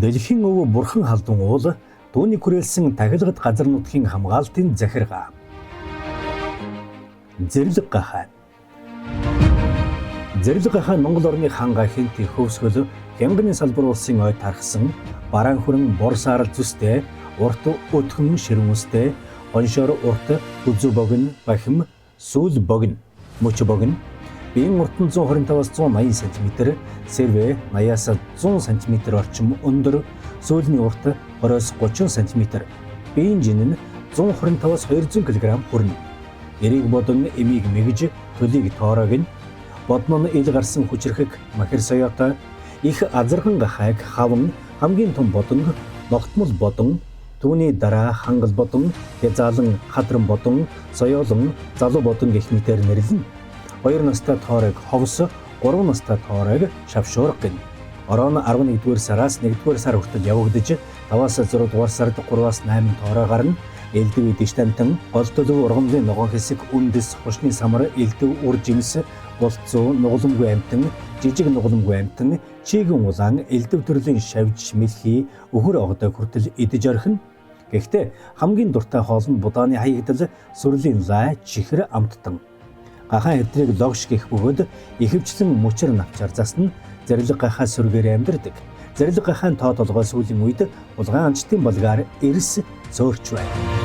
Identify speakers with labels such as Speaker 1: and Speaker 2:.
Speaker 1: Дэлхийн өвөө бурхан халдун уул түүний хүрээлсэн тахилгад газар нутгийн хамгаалтын захиргаа. Зэрлэг гахаа. Зэрлэг гахаа Монгол орны хаан гахинтын хөвсгөл Хямганы салбар улсын ой тархсан бараан хүрэн борсаар зүстэй урт өтгөн ширүүстэй оншоор урт үзүү богино бахим сүүл богино мөч богино биеийн урт нь 125-аас 180 см, сэрвэ 80-аас 100 см орчим өндөр, сүүлийн урт 20-аас 30 см, биеийн жин нь 125-аас 200 кг хүрнэ. Эрийг бодон эмийг мэгж төлийг тоороог нь бодно нь ил гарсан хүчрхэг махир соёотой их азархан гахайг хаван хамгийн том бодон ногтмол бодон түүний дараа хангал бодон хязаалан хадран бодон соёолон залуу бодон гэх мэтээр нэрлэнэ. 2 настай тоорыг ховс, 3 настай тоорыг шавшуурга гэнэ. Орон 11-р сараас 1-р сар хүртэл явагдаж 5-аас 6 дугаар сард 3-аас 8 тоороо гарна. Элдв дэштантан гол төлөв ургамлын ногоон хэсэг үндэс хушны самар элдв үр жимс болцоо нугаламгүй амтан жижиг нугаламгүй амтан чийгэн улаан элдв төрлийн шавж мэлхий өхөр огдой хүртэл идэж орхино. Гэхдээ хамгийн дуртай хоол нь будааны хаягдал сүрлийн лай чихэр амттан. Гахаан хэвтрийг логш гэх бөгөөд ихэвчлэн мөчөр навчаар засна. Зэрлэг гахаа сүргээр амьдардаг. Зэрлэг гахаан тоо толгой сүүлийн үед улгаан анчтын балгаар эрс зөөрч байна.